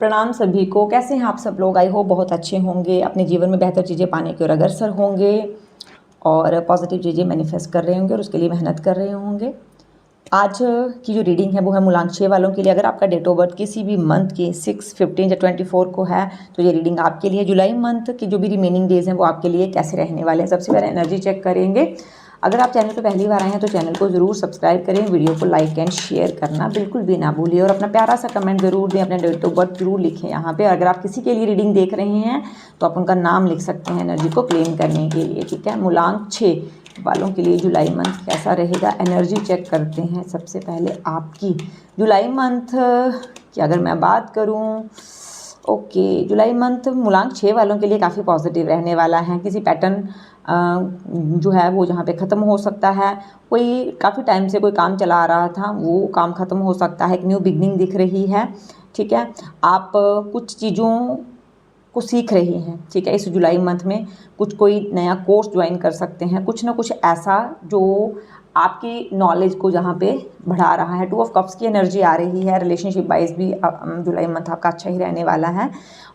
प्रणाम सभी को। कैसे हैं आप सब लोग? आई होप बहुत अच्छे होंगे, अपने जीवन में बेहतर चीज़ें पाने की ओर अग्रसर होंगे और पॉजिटिव चीज़ें मैनिफेस्ट कर रहे होंगे और उसके लिए मेहनत कर रहे होंगे। आज की जो रीडिंग है वो है मूलांक 6 वालों के लिए। अगर आपका डेट ऑफ बर्थ किसी भी मंथ के 6, 15 या 24 को है तो ये रीडिंग आपके लिए। जुलाई मंथ की जो भी रिमेनिंग डेज हैं वो आपके लिए कैसे रहने वाले हैं, सबसे पहले एनर्जी चेक करेंगे। अगर आप चैनल पर पहली बार आए हैं तो चैनल को ज़रूर सब्सक्राइब करें, वीडियो को लाइक एंड शेयर करना बिल्कुल भी ना भूलिए और अपना प्यारा सा कमेंट ज़रूर दें, अपने डेट ऑफ बर्थ जरूर लिखें यहाँ पे। अगर आप किसी के लिए रीडिंग देख रहे हैं तो आप उनका नाम लिख सकते हैं एनर्जी को क्लेम करने के लिए, ठीक है। मूलांक 6 वालों के लिए जुलाई मंथ कैसा रहेगा, एनर्जी चेक करते हैं। सबसे पहले आपकी जुलाई मंथ की अगर मैं बात करूं, ओके, जुलाई मंथ मूलांक 6 वालों के लिए काफ़ी पॉजिटिव रहने वाला है। किसी पैटर्न जो है वो जहाँ पे ख़त्म हो सकता है। कोई काफ़ी टाइम से कोई काम चला आ रहा था वो काम ख़त्म हो सकता है, एक न्यू बिगनिंग दिख रही है, ठीक है। आप कुछ चीज़ों को सीख रही हैं, ठीक है। इस जुलाई मंथ में कुछ कोई नया कोर्स ज्वाइन कर सकते हैं, कुछ ना कुछ ऐसा जो आपकी नॉलेज को जहाँ पे बढ़ा रहा है। 2 ऑफ कप्स की एनर्जी आ रही है। रिलेशनशिप वाइज भी जुलाई मंथ आपका अच्छा ही रहने वाला है।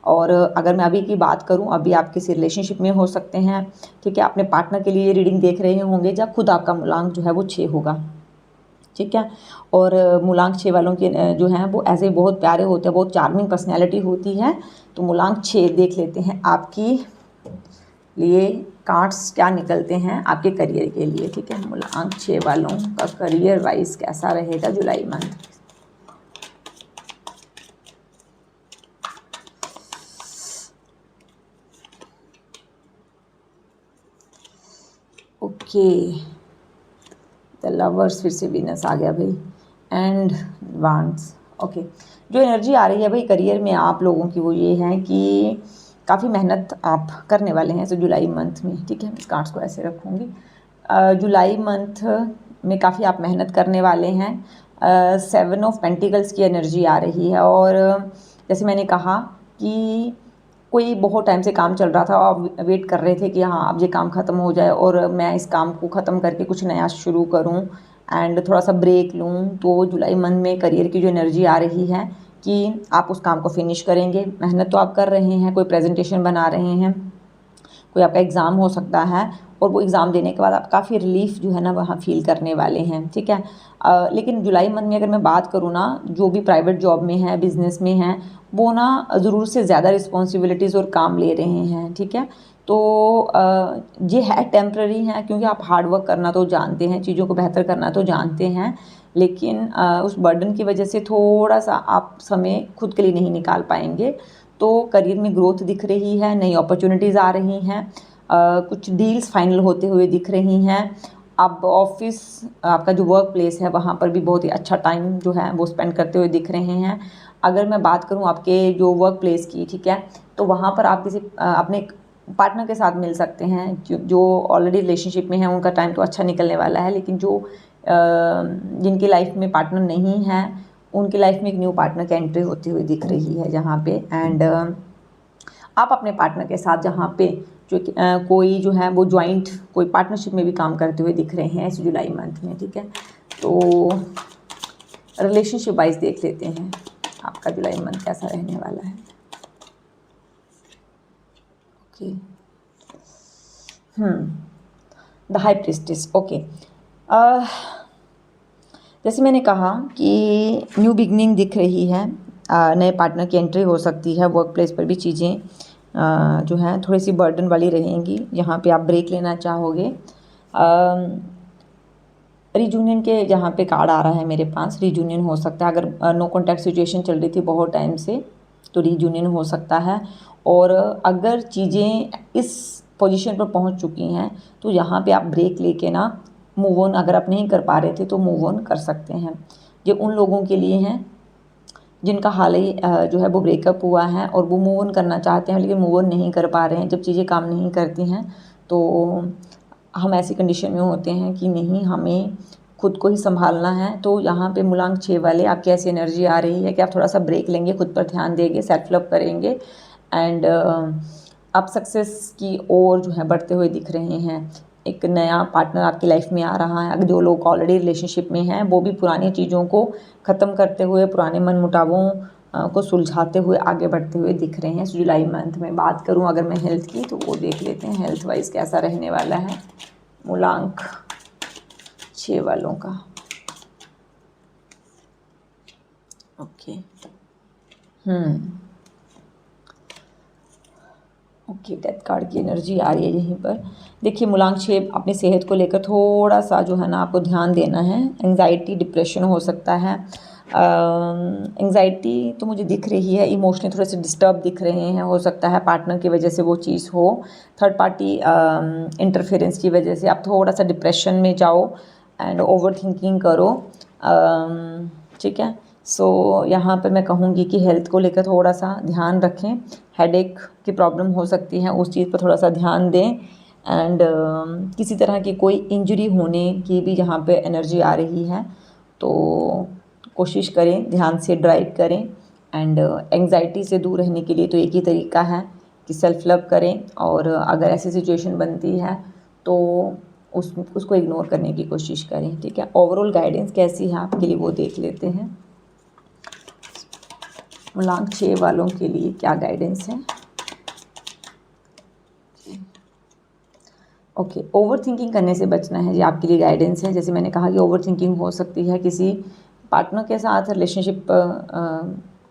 और अगर मैं अभी की बात करूँ, अभी आप किसी रिलेशनशिप में हो सकते हैं, ठीक है। अपने पार्टनर के लिए रीडिंग देख रहे होंगे जब खुद आपका मूलांक जो है वो 6 होगा, ठीक है। और मूलांक 6 वालों के जो हैं वो ऐसे बहुत प्यारे होते हैं, बहुत चार्मिंग पर्सनैलिटी होती है। तो मूलांक 6 देख लेते हैं आपकी लिए कार्ड्स क्या निकलते हैं आपके करियर के लिए, ठीक है। मूलांक 6 वालों का करियर वाइज कैसा रहेगा जुलाई मंथ। ओके, द लवर्स, फिर से वीनस आ गया भाई, एंड वांड्स। ओके, जो एनर्जी आ रही है भाई करियर में आप लोगों की वो ये है कि काफ़ी मेहनत आप करने वाले हैं तो जुलाई मंथ में, ठीक है। इस कार्ड्स को ऐसे रखूँगी। जुलाई मंथ में काफ़ी आप मेहनत करने वाले हैं। 7 ऑफ पेंटिकल्स की एनर्जी आ रही है और जैसे मैंने कहा कि कोई बहुत टाइम से काम चल रहा था, आप वेट कर रहे थे कि हाँ अब ये काम ख़त्म हो जाए और मैं इस काम को ख़त्म करके कुछ नया शुरू करूँ एंड थोड़ा सा ब्रेक लूँ। तो जुलाई मंथ में करियर की जो एनर्जी आ रही है कि आप उस काम को फिनिश करेंगे। मेहनत तो आप कर रहे हैं, कोई प्रेजेंटेशन बना रहे हैं, कोई आपका एग्ज़ाम हो सकता है और वो एग्ज़ाम देने के बाद आप काफ़ी रिलीफ जो है ना वहाँ फील करने वाले हैं, ठीक है। लेकिन जुलाई मंथ में अगर मैं बात करूँ ना, जो भी प्राइवेट जॉब में है, बिज़नेस में है, वो ना ज़रूर से ज़्यादा रिस्पॉन्सिबिलिटीज़ और काम ले रहे हैं, ठीक है। तो ये है टेम्प्ररी है क्योंकि आप हार्ड वर्क करना तो जानते हैं, चीज़ों को बेहतर करना तो जानते हैं, लेकिन उस बर्डन की वजह से थोड़ा सा आप समय खुद के लिए नहीं निकाल पाएंगे। तो करियर में ग्रोथ दिख रही है, नई अपॉर्चुनिटीज़ आ रही हैं, कुछ डील्स फाइनल होते हुए दिख रही हैं। अब ऑफिस, आपका जो वर्क प्लेस है वहाँ पर भी बहुत ही अच्छा टाइम जो है वो स्पेंड करते हुए दिख रहे हैं। अगर मैं बात करूँ आपके जो वर्क प्लेस की, ठीक है, तो वहाँ पर आप किसी अपने पार्टनर के साथ मिल सकते हैं जो ऑलरेडी रिलेशनशिप में है। उनका टाइम तो अच्छा निकलने वाला है, लेकिन जो जिनकी लाइफ में पार्टनर नहीं है उनकी लाइफ में एक न्यू पार्टनर की एंट्री होती हुई दिख रही है जहाँ पे। एंड आप अपने पार्टनर के साथ जहाँ पे जो कोई जो है वो जॉइंट कोई पार्टनरशिप में भी काम करते हुए दिख रहे हैं इस जुलाई मंथ में, ठीक है। तो रिलेशनशिप वाइज देख लेते हैं आपका जुलाई मंथ कैसा रहने वाला है। Okay, the high priestess. Okay, जैसे मैंने कहा कि न्यू बिगनिंग दिख रही है, नए पार्टनर की एंट्री हो सकती है। वर्क प्लेस पर भी चीज़ें जो हैं थोड़ी सी बर्डन वाली रहेंगी, यहाँ पे आप ब्रेक लेना चाहोगे। रीजूनियन के जहाँ पे कार्ड आ रहा है मेरे पास, रीजूनियन हो सकता है। अगर नो कॉन्टैक्ट सिचुएशन चल रही थी बहुत टाइम से तो रीजूनियन हो सकता है। और अगर चीज़ें इस पोजीशन पर पहुँच चुकी हैं तो यहाँ पे आप ब्रेक लेके ना मूव ऑन, अगर आप नहीं कर पा रहे थे तो मूव ऑन कर सकते हैं। ये उन लोगों के लिए हैं जिनका हाल ही जो है वो ब्रेकअप हुआ है और वो मूव ऑन करना चाहते हैं लेकिन मूव ऑन नहीं कर पा रहे हैं। जब चीज़ें काम नहीं करती हैं तो हम ऐसी कंडीशन में होते हैं कि नहीं, हमें खुद को ही संभालना है। तो यहाँ पे मूलांक 6 वाले आपकी ऐसी एनर्जी आ रही है कि आप थोड़ा सा ब्रेक लेंगे, खुद पर ध्यान देंगे, सेल्फ लव करेंगे एंड आप सक्सेस की ओर जो है बढ़ते हुए दिख रहे हैं। एक नया पार्टनर आपकी लाइफ में आ रहा है। अगर जो लोग ऑलरेडी रिलेशनशिप में हैं वो भी पुरानी चीज़ों को ख़त्म करते हुए, पुराने मनमुटावों को सुलझाते हुए आगे बढ़ते हुए दिख रहे हैं। जुलाई मंथ में बात करूं अगर मैं हेल्थ की, तो वो देख लेते हैं हेल्थ वाइज कैसा रहने वाला है मूलांक 6 वालों का। ओके ओके, डेथ कार्ड की एनर्जी आ रही है यहीं पर। देखिए मूलांक 6, अपनी सेहत को लेकर थोड़ा सा जो है ना आपको ध्यान देना है। एंग्जाइटी, डिप्रेशन हो सकता है। एंग्जाइटी तो मुझे दिख रही है, इमोशनली थोड़े से डिस्टर्ब दिख रहे हैं, हो सकता है पार्टनर की वजह से वो चीज़ हो, थर्ड पार्टी इंटरफेरेंस की वजह से आप थोड़ा सा डिप्रेशन में जाओ एंड ओवर थिंकिंग करो। ठीक है, सो यहाँ पर मैं कहूँगी कि हेल्थ को लेकर थोड़ा सा ध्यान रखें। हेडेक की प्रॉब्लम हो सकती है, उस चीज़ पर थोड़ा सा ध्यान दें। एंड किसी तरह की कोई इंजरी होने की भी यहाँ पे एनर्जी आ रही है, तो कोशिश करें ध्यान से ड्राइव करें। एंड एंग्जाइटी से दूर रहने के लिए तो एक ही तरीका है कि सेल्फ लव करें, और अगर ऐसी सिचुएशन बनती है तो उसको इग्नोर करने की कोशिश करें। ठीक है, ओवरऑल गाइडेंस कैसी है आपके लिए वो देख लेते हैं। मूलांक 6 वालों के लिए क्या गाइडेंस है। ओके, ओवर थिंकिंग करने से बचना है, ये आपके लिए गाइडेंस है। जैसे मैंने कहा कि ओवर थिंकिंग हो सकती है किसी पार्टनर के साथ, रिलेशनशिप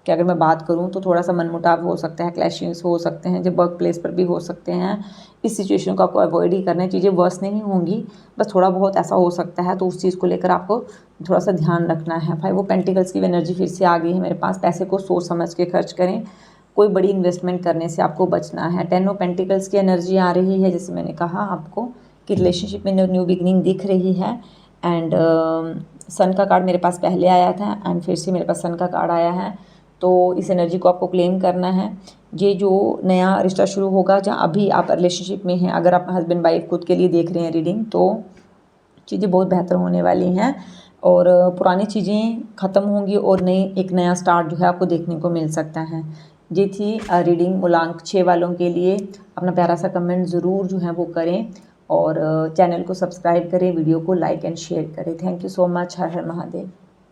की अगर मैं बात करूं तो थोड़ा सा मनमुटाव हो सकता है, क्लैशेस हो सकते हैं, जब वर्क प्लेस पर भी हो सकते हैं। इस सिचुएशन को आपको अवॉइड ही करना है, चीज़ें वर्स नहीं होंगी, बस थोड़ा बहुत ऐसा हो सकता है, तो उस चीज़ को लेकर आपको थोड़ा सा ध्यान रखना है। 5 ऑफ पेंटिकल्स की एनर्जी फिर से आ गई है मेरे पास। पैसे को सोच समझ के खर्च करें, कोई बड़ी इन्वेस्टमेंट करने से आपको बचना है। 10 ऑफ पेंटिकल्स की एनर्जी आ रही है, जैसे मैंने कहा आपको कि रिलेशनशिप में न्यू बिगनिंग दिख रही है। एंड सन का कार्ड मेरे पास पहले आया था एंड फिर से मेरे पास सन का कार्ड आया है, तो इस एनर्जी को आपको क्लेम करना है। ये जो नया रिश्ता शुरू होगा, जहाँ अभी आप रिलेशनशिप में हैं, अगर आप हस्बैंड वाइफ खुद के लिए देख रहे हैं रीडिंग, तो चीज़ें बहुत बेहतर होने वाली हैं और पुरानी चीज़ें ख़त्म होंगी और एक नया स्टार्ट जो है आपको देखने को मिल सकता है। ये थी रीडिंग मूलांक 6 वालों के लिए। अपना प्यारा सा कमेंट ज़रूर जो है वो करें और चैनल को सब्सक्राइब करें, वीडियो को लाइक एंड शेयर करें। Thank you so much. Her her Mahadev.